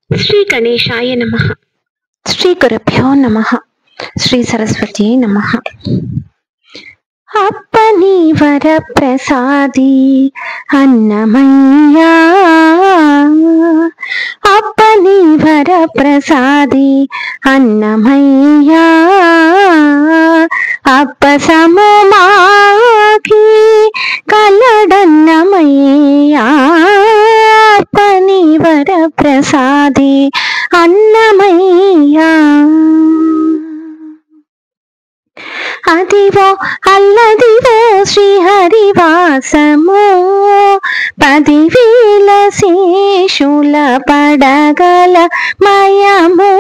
శ్రీ గణేశాయ నమః. శ్రీ గురుభ్యో నమః. శ్రీ సరస్వతి నమః. అప్పని వరప్రసాది అన్నమయ్యా, అప్పని వరప్రసాది అన్నమయ్యా, అప్ప సమమాకి కలడన్నమయ్యా, అప్పని వరప్రసాది అన్నమయ్యా. అదివో అల్లదివో శ్రీహరివాసము, 10,000 శేషుల పడగల మయము.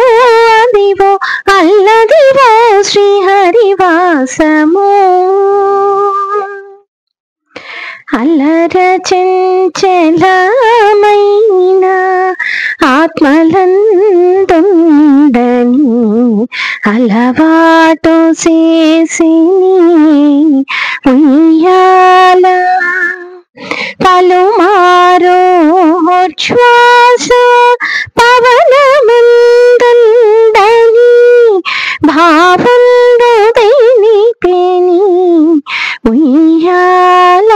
అదివో అల్లదివో శ్రీహరివాసము, అల్లర చంచలమైన ఆత్మలందుండని అలవాటు చేసిని ఉయ్యాల. పలుమారు శ్వాస పవనమందుండని భావంలో దేనిపేని ఉయ్యాల.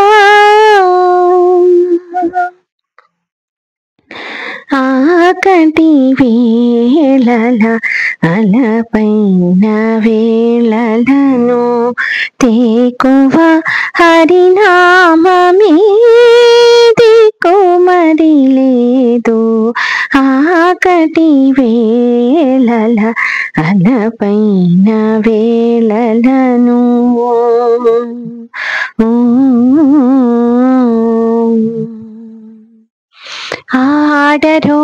ఆకటి వేళల అలపైన వేళలను తేకువ హరినామమేది కుమరి లేదు. ఆకటి వేళల అలపైన వేళలను ఆడరో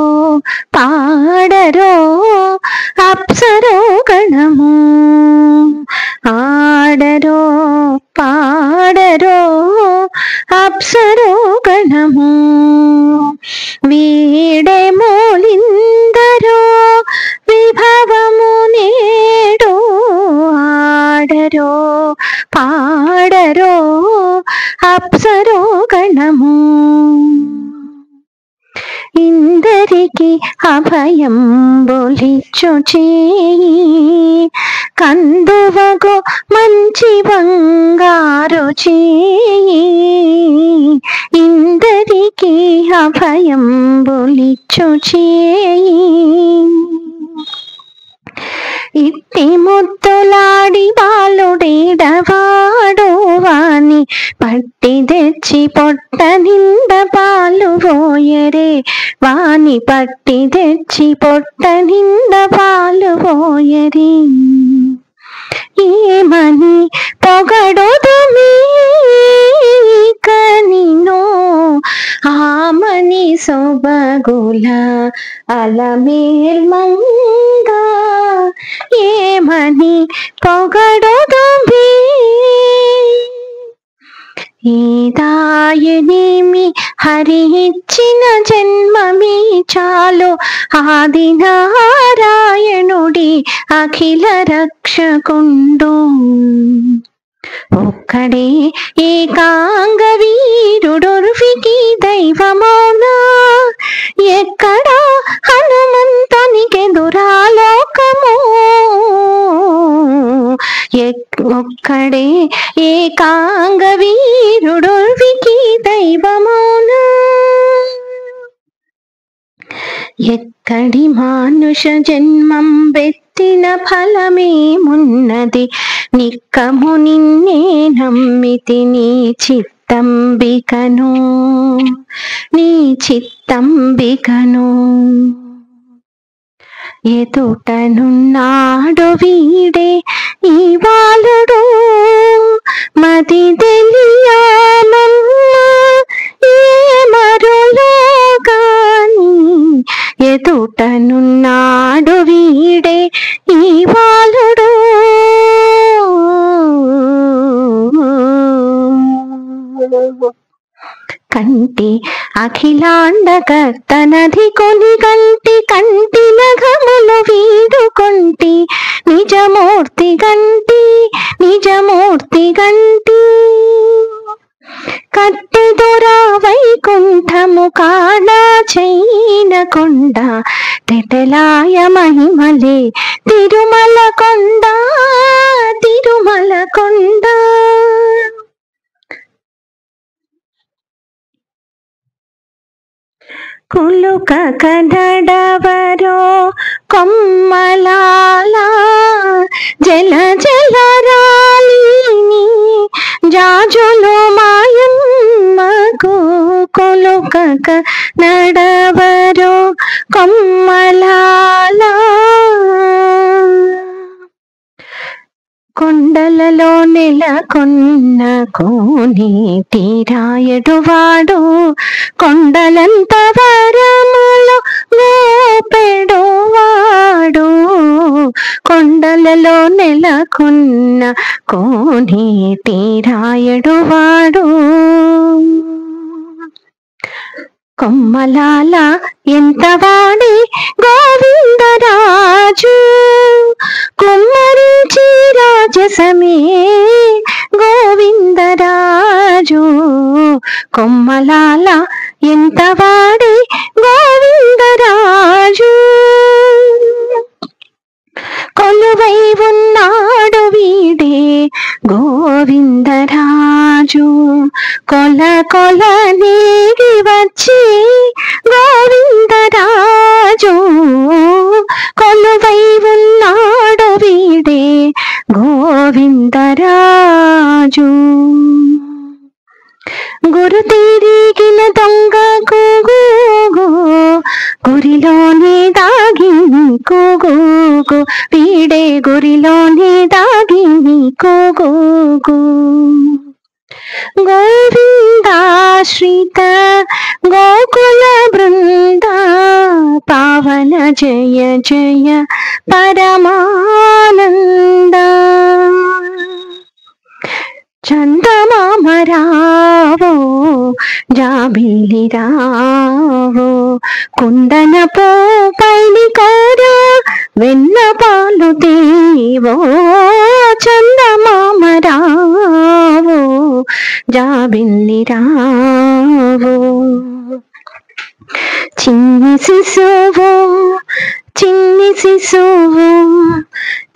పాడరో అప్సరో గణము, ఆడరో పాడరో అప్సరో గణము. వీడే మూలిందరో విభవము నేడు, ఆడరో పాడరో అప్సరో గణము. ఇందరికి అభయం బొలిచ్చు చేయి కందువగో మంచి బంగారు చేయి. ఇందరికి అభయం బొలిచ్చు చేయి. ఇట్టి ముద్దులాడి బాలుడేడవాడు వాని పట్టి తెచ్చి పొట్ట నింద పాలు పోయరే, వాని పట్టి తెచ్చి పొట్ట నింద పాలు పోయరే. ఏమని పొగడొదుమి కనినో ఆమని సొబగుల అలమేల్మంగా, ఏమని పొగడొదుమి ఈదాయనేమి హరి ఇచ్చిన జన్మమే చాలు. ఆదినారాయణుడి అఖిల రక్షకుండు, ఒక్కడే ఏకాంగ వీరుడొర్వికి దైవమౌనా. ఎక్కడా హనుమంతునికెదురాలోకము, ఒక్కడే ఏకాంగ వీరుడొర్వికి దైవమౌనా. ఎక్కడి మానుష జన్మం బెత్తిన ఫలమేమున్నది, నిక్కము నిన్నే నమ్మితి నీ చిత్తంబికను, నీ చిత్తంబికను. ఎదుటనున్నాడు వీడే ఈ బాలుడు మది తెలియామన్న ఏ మరులో గాని. ఎదుటనున్నాడు వీడే ఈ బాలుడు కంటి అఖిలాండ కర్తనధి కొని కంటి కంటి నఘములు వీడు కొంటి నిజమూర్తి గంటి నిజమూర్తి గంటి కట్టె దొర వై వైకుంఠము కాణ చైన కొండ తెటలాయ మహిమలే తిరుమల కొండ తిరుమల కొండ. కులుక కనడవరో కొమ్మలాల జల జల రాలిని జాజులు మాయమ్మకు. కులుక కనడవరో కొమ్మలాల కొండలలో నెలకొన్న కోనేటి రాయడువాడు కొండలంత వరములు గోపెడువాడు. కొండలలో నెలకొన్న కోనేటి రాయడువాడు. కొమ్మలాల ఎంతవాడి గోవిందరాజు కుమ్మరించి రాజసమే గోవిందరాజు. కొమ్మలాల ఎంతవాడి గోవిందరాజు కొలువై ఉన్నాడు వీడే గోవిందరాజు. కొల కొల నీగి వచ్చి గోవిందరాజు కొలువై ఉన్నాడు వీడే గోవిందరాజు. గురు తిరిగిన దొంగ కూగు గురిలోనే దాగిని కూగు వీడే గురిలోనే దాగిని కూగు. గోవిందాశ్రిత గోకుల బృంద పావన జయ జయ పరమానంద. చందమామ రావో జాబిల్లి రావో కుందనపు పైని కోరా వెన్న పాలు దేవో. చందమామ రావో జాబిల్లి రావో. చిన్ని శిశువు చిన్ని శిశువు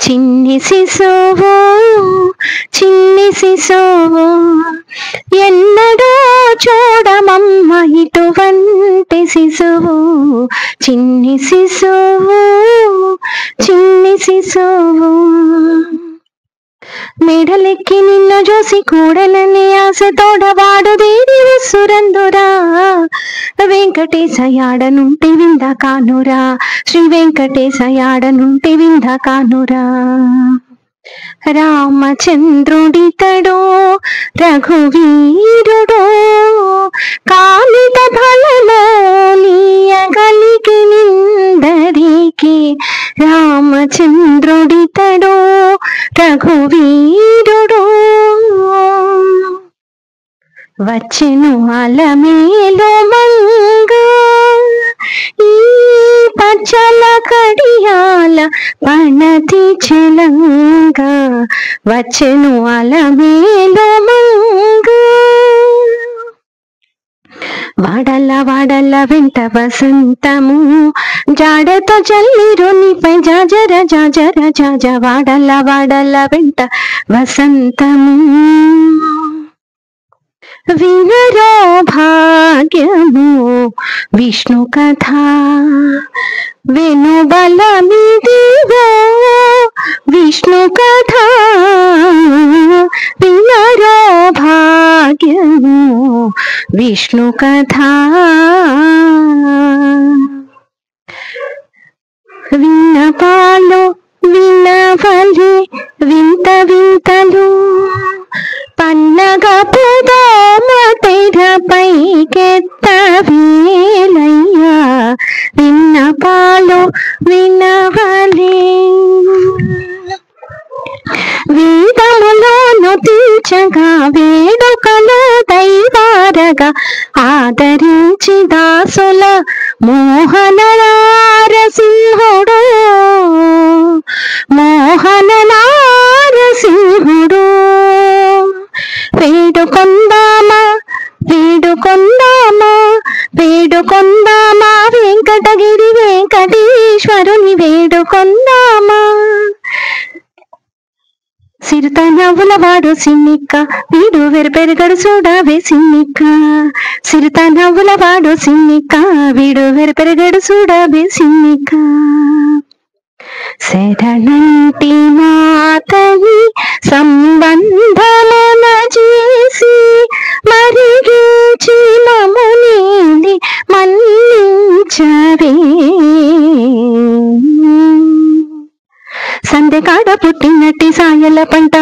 చిన్ని శిశువు చిన్ని శిశువు ఎన్నడో చూడమమ్మ ఇటువంటి శిశువు. చిన్ని శిశువు చిన్ని శిశువు మేడలెక్కి నిన్ను చూసి కూడలని ఆశతోడవాడు దేవి సురందురా. వెంకటేశయాడనుంటి వింద కానురా శ్రీ వెంకటేశయాడనుంటి వింద కానురా. రామచంద్రుడితడో రఘువీరుడో కామిత ఫలలో నీయగలిగి నిందరికి. రామచంద్రుడితడో రఘువీరుడో వచ్చెను అలమేలు మంగ ఈ పచ్చల కడియాల పణతి చెలంగ. వచ్చెను అలమేలు మంగ వాడల వాడల వెంట వసంతము జాడతో చల్లిరునిపై జాజర జాజర జాజ. వాడల వాడల వెంట వసంతము వినరో భాగ్యము విష్ణు కథ వెనుబలమిదిగో విష్ణు కథ. వినరో భాగ్యము విష్ణు కథ. విన్నపాలు వినవలి వింత వింతలు పన్నగపు దోమ తెరపై కెత్తవేలయ్యా. విన్నపాలు వినవలి వేదములోను తీర్చగా వేడుకలు దైవారగా ఆదరించి దాసుల మోహన నారసింహుడు మోహన నారసింహుడు. వేడుకొందామా వేడుకొందామా వెంకటేశ్వరుని వేడుకొందామా. సిరిత నవ్వులవాడు సిన్నిక్క, వీడు వెరపెరగడు చూడవే సిన్నిక్క. సిరిత నవ్వులవాడు సిన్నిక్క, వీడు వెరపెరగడు చూడవే సిన్నిక్క. శరణంటి మాతని సంబంధమున చేసి మరిగించి మముని మన్నించవే. సందెకాడ పుట్టినట్టి సాయల పంట,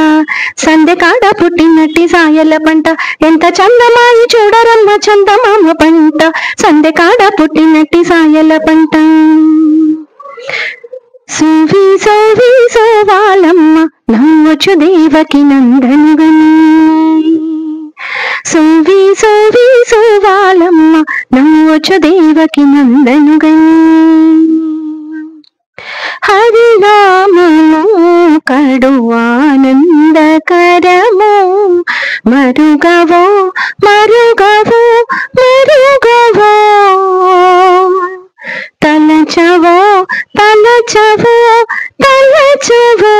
సందెకాడ పుట్టినట్టి సాయల పంట, ఎంత చందమాయి చూడరమ్మ చందమామ పంట. సందెకాడ పుట్టినట్టి సాయల పంట. సోవి సోవి సోవాలమ్మ నవ్వచ్చు దేవకి నందనుగని. సోవి సోవి సోవాలమ్మ నవ్వచ్చు దేవకి నందనుగని. హరినామము కడు ఆనందకరము, మరుగవో మరుగవో మరుగవో. తలచవో తలచవో తలచవో,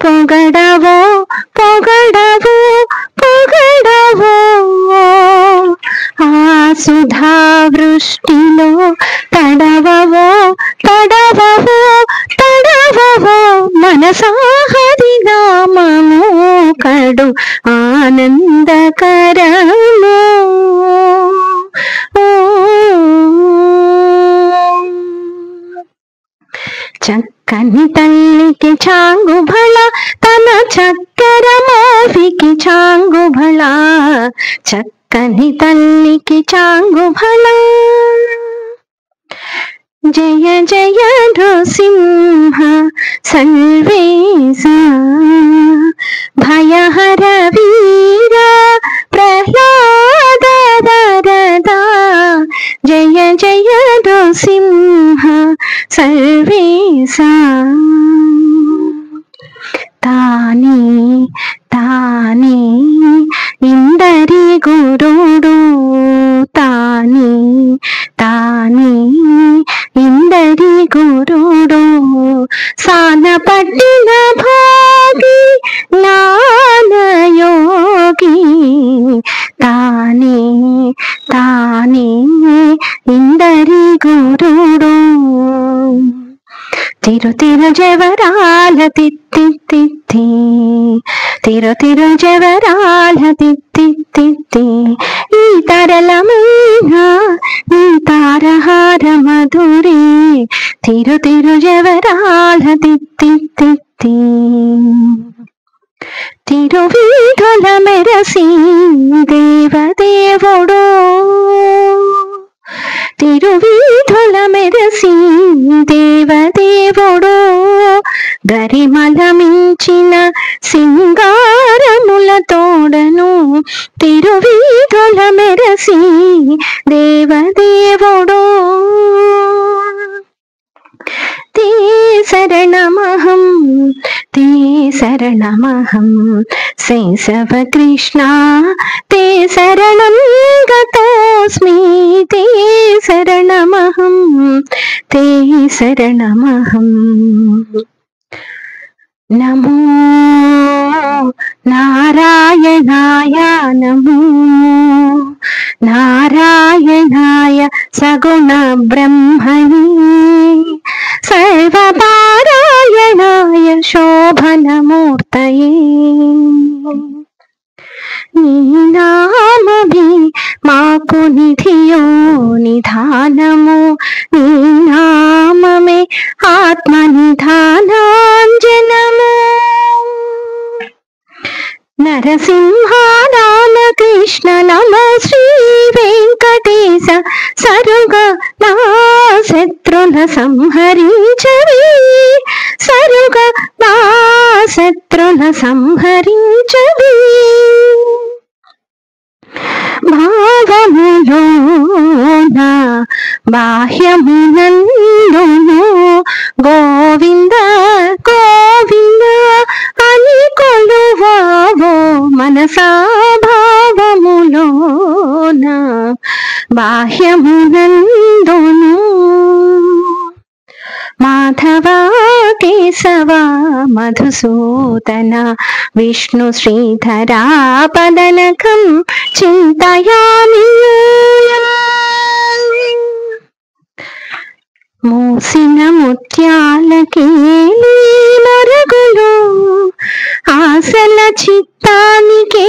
పొగడవో పొగడవో పొగడవో. ఆ సుధా వృష్టిలో తడవవో తడవవో తడవవో. మనసా హరినామము కడు ఆనందకరము. చక్కని తల్లికి చాంగుభళ, తన చక్కెర మోవికి చాంగుభళ. చక్కని తల్లికి చాంగుభళ. జయ జయ నృసింహ సర్వేశ, భయహర వీర ప్రహ్లాద వరదా. జయ జయ నృసింహ సర్వేశ. తానే తానే ఇందరి గురుడు, తానే తానే ఇందరి గురుడు. సాన పట్టిన భోగి జ్ఞానయోగి, తానే తానే ఇందరి గురుడు. తిరు తిరు జవరాల తిత్తి తిత్తి, తిరు తిరు జవరాల తిత్తి తిత్తి. ఈ తరళమైన ఈ తారహార మధురే, తిరు తిరు జవరాల తిత్తి తిత్తి. తిరువీధుల మెరసి దేవదేవుడు, తిరువీధుల మెరసి దేవదేవుడు. గరిమల మించిన సింగారముల తోడను, తిరువీధుల మెరసి దేవదేవుడు. తే శరణమహం తే శరణమహం శైశవ కృష్ణ, తే శరణం గతోస్మి. తే శరణమహం తే శరణమహం. నమో నారాయణాయ నమో నారాయణాయ సగుణ బ్రహ్మణి, సర్వపారాయణాయ శోభనమూర్తయే. నీ నామమే మాకు నిధియో నిధానము, నీ నామమే ఆత్మ నిధానాంజనము. నరసింహ రామకృష్ణ నమ శ్రీ వెంకటేశ, సరుగ నా శత్రుల సంహరించవే. సరుగ నా శత్రుల సంహరించవే. భావములోన బాహ్యమునందును గోవింద గోవింద అని కొలువావో. మనసా భావములోన బాహ్యమునందును మాధవ కేశవ మధుసూదన విష్ణు శ్రీధరా పదనకం చింతయామి. మూసిన ముత్యాలకే మరుగులు ఆశల చిత్తానికే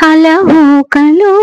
అలవోకలు